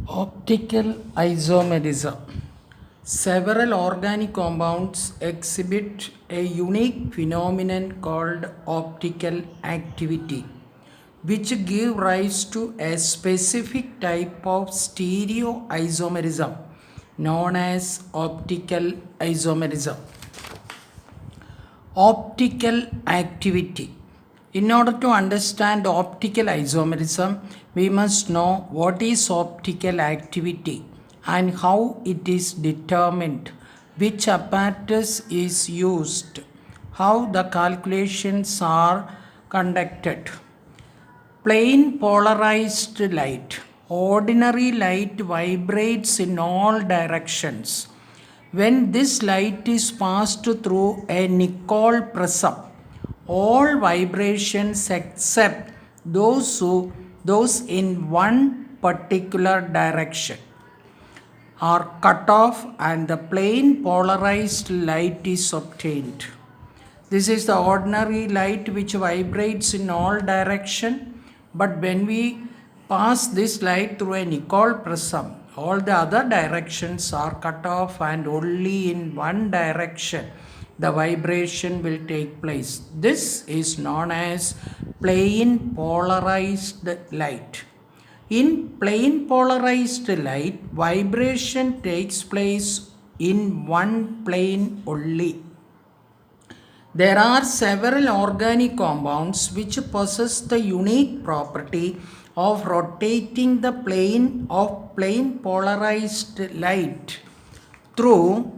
Optical isomerism. Several organic compounds exhibit a unique phenomenon called optical activity, which give rise to a specific type of stereoisomerism known as optical isomerism. Optical activity. In order to understand optical isomerism, we must know what is optical activity and how it is determined, which apparatus is used, how the calculations are conducted. Plain polarized light. Ordinary light vibrates in all directions. When this light is passed through a Nicol prism, all vibrations except those in one particular direction are cut off and the plain polarized light is obtained. This is the ordinary light which vibrates in all direction, but when we pass this light through a Nicol prism, all the other directions are cut off and only in one direction the vibration will take place. This is known as plain polarized light. In plain polarized light, vibration takes place in one plane only. There are several organic compounds which possess the unique property of rotating the plane of plain polarized light through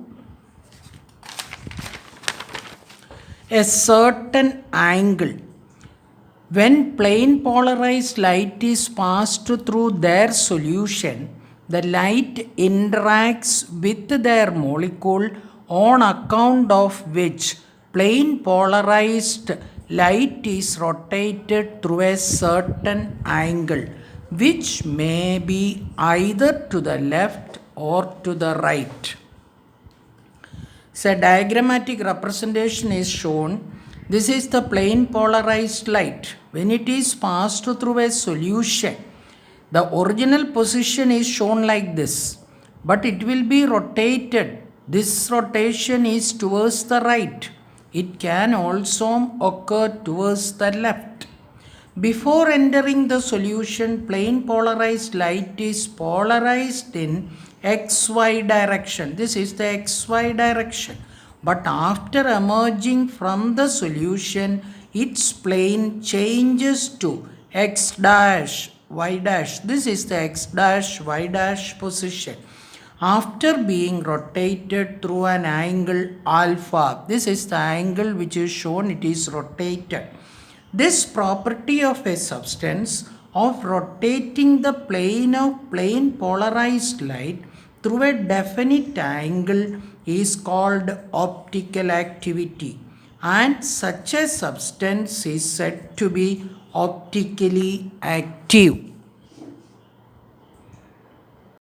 a certain angle. When plain polarized light is passed through their solution, the light interacts with their molecule, on account of which plain polarized light is rotated through a certain angle, which may be either to the left or to the right. So a diagrammatic representation is shown. This is the plain polarized light. When it is passed through a solution, the original position is shown like this, but it will be rotated. This rotation is towards the right. It can also occur towards the left. Before entering the solution, plain polarized light is polarized in XY direction. This is the XY direction. But after emerging from the solution, its plane changes to X dash, Y dash. This is the X dash, Y dash position. After being rotated through an angle alpha, this is the angle which is shown, it is rotated. This property of a substance of rotating the plane of plain polarized light through a definite angle is called optical activity, and such a substance is said to be optically active.